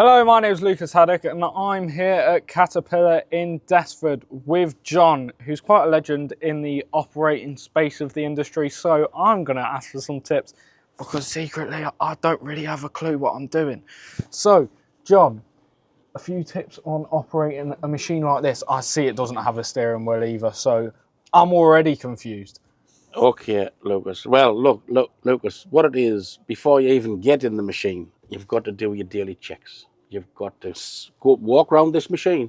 Hello, my name is Lucas Haddock and I'm here at Caterpillar in Desford with John, who's quite a legend in the operating space of the industry. So I'm going to ask for some tips because secretly I don't really have a clue what I'm doing. So, John, a few tips on operating a machine like this. I see it doesn't have a steering wheel either, so I'm already confused. Okay, Lucas. Well, look, Lucas, what it is, before you even get in the machine, you've got to do your daily checks. You've got to go walk around this machine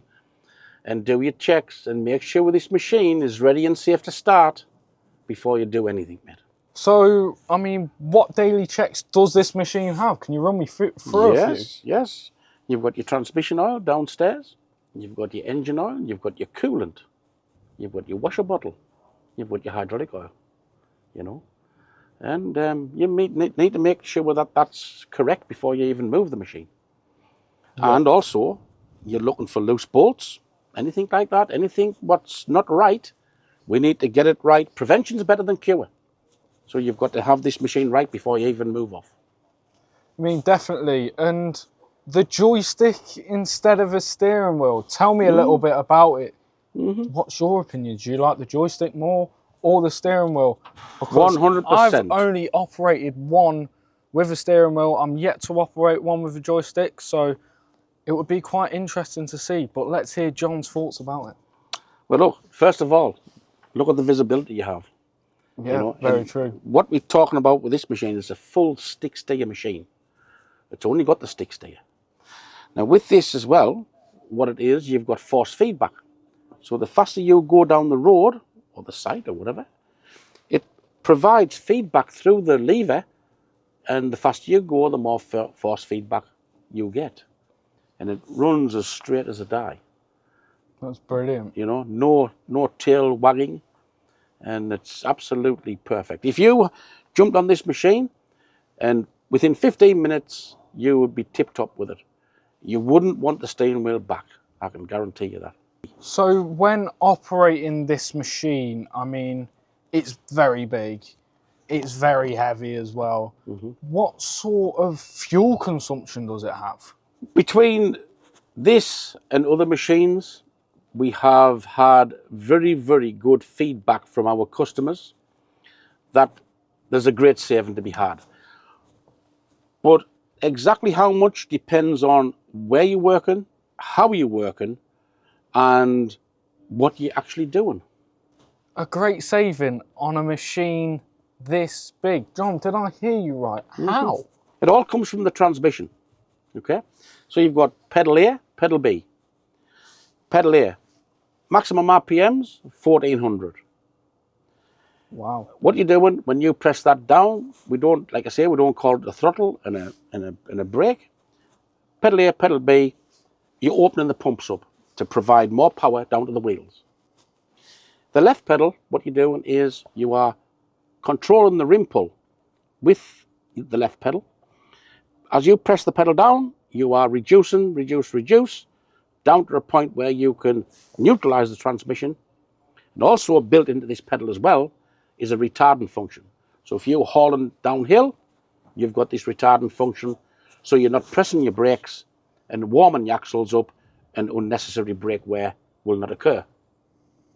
and do your checks and make sure this machine is ready and safe to start before you do anything, mate. So, I mean, what daily checks does this machine have? Can you run me through a few? Yes. You've got your transmission oil downstairs. You've got your engine oil. You've got your coolant. You've got your washer bottle. You've got your hydraulic oil. You know, and you need to make sure that that's correct before you even move the machine. Yeah. And also, you're looking for loose bolts, anything like that, anything what's not right, we need to get it right. Prevention is better than cure. So you've got to have this machine right before you even move off. I mean, definitely. And the joystick instead of a steering wheel, tell me a little bit about it. What's your opinion? Do you like the joystick more or the steering wheel? Because 100%. I've only operated one with a steering wheel. I'm yet to operate one with a joystick, so it would be quite interesting to see. But let's hear John's thoughts about it. Well, look, first of all, look at the visibility you have. Yeah, very true. What we're talking about with this machine is a full stick steer machine. It's only got the stick steer. Now with this as well, what it is, you've got force feedback. So the faster you go down the road, or the site or whatever, it provides feedback through the lever, and the faster you go, the more force feedback you get. And it runs as straight as a die. That's brilliant. You know, no tail wagging, and it's absolutely perfect. If you jumped on this machine, and within 15 minutes, you would be tip-top with it. You wouldn't want the steering wheel back, I can guarantee you that. So when operating this machine, I mean, it's very big, it's very heavy as well. What sort of fuel consumption does it have? Between this and other machines, we have had very, very good feedback from our customers that there's a great saving to be had. But exactly how much depends on where you're working, how you're working, and what you're actually doing. A great saving on a machine this big. John, did I hear you right? How? It all comes from the transmission. Okay, so you've got pedal A, pedal B. Pedal A, maximum RPMs 1400. Wow. What you're doing when you press that down, we don't, like I say, we don't call it a throttle and a brake. Pedal A, pedal B, you're opening the pumps up to provide more power down to the wheels. The left pedal, what you're doing is you are controlling the rim pull with the left pedal. As you press the pedal down, you are reducing, reduce, down to a point where you can neutralize the transmission. And also built into this pedal as well is a retardant function. So if you're hauling downhill, you've got this retardant function, so you're not pressing your brakes and warming your axles up, and unnecessary brake wear will not occur.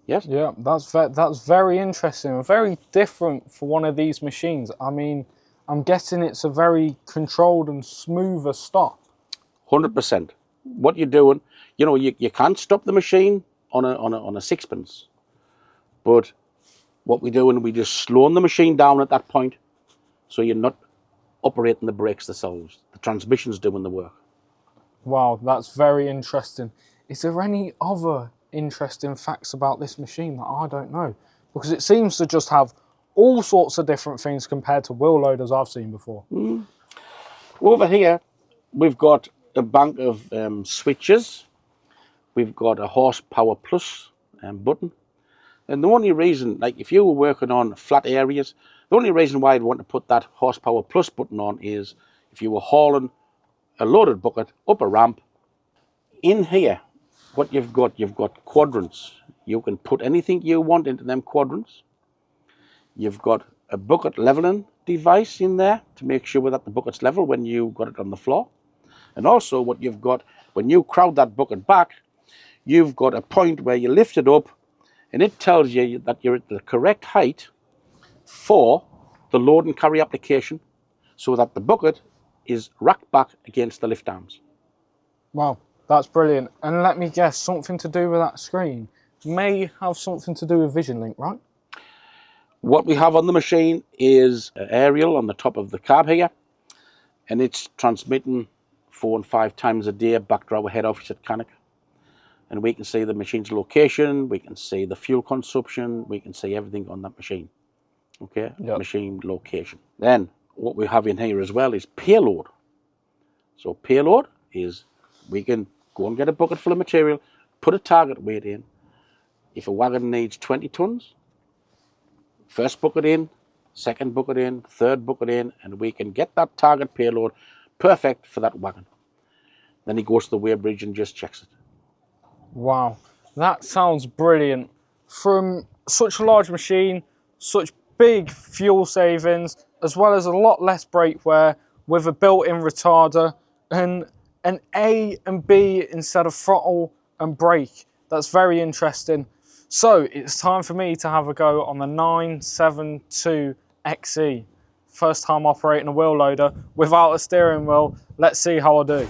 Yes? Yeah, that's very interesting and very different for one of these machines. I mean, I'm guessing it's a very controlled and smoother stop. 100%. What you're doing, you know, you can't stop the machine on a sixpence. But what we're doing, we're just slowing the machine down at that point, so you're not operating the brakes themselves. The transmission's doing the work. Wow, that's very interesting. Is there any other interesting facts about this machine that I don't know? Because it seems to just have all sorts of different things compared to wheel loaders I've seen before. Over here, we've got a bank of switches. We've got a horsepower plus button. And the only reason, like if you were working on flat areas, the only reason why I'd want to put that horsepower plus button on is if you were hauling a loaded bucket up a ramp. In here, what you've got quadrants. You can put anything you want into them quadrants. You've got a bucket leveling device in there to make sure that the bucket's level when you got it on the floor. And also what you've got, when you crowd that bucket back, you've got a point where you lift it up and it tells you that you're at the correct height for the load and carry application, so that the bucket is racked back against the lift arms. Wow, that's brilliant. And let me guess, something to do with that screen may have something to do with Vision Link, right? What we have on the machine is an aerial on the top of the cab here, and it's transmitting 4 and 5 times a day back to our head office at Cannock. And we can see the machine's location, we can see the fuel consumption, we can see everything on that machine. Okay, yep. Machine location. Then what we have in here as well is payload. So payload is, we can go and get a bucket full of material, put a target weight in. If a wagon needs 20 tons, first bucket in, second bucket in, third bucket in, and we can get that target payload perfect for that wagon. Then he goes to the weighbridge and just checks it. Wow, that sounds brilliant. From such a large machine, such big fuel savings, as well as a lot less brake wear with a built-in retarder and an A and B instead of throttle and brake. That's very interesting. So it's time for me to have a go on the 972 XE. First time operating a wheel loader without a steering wheel. Let's see how I do.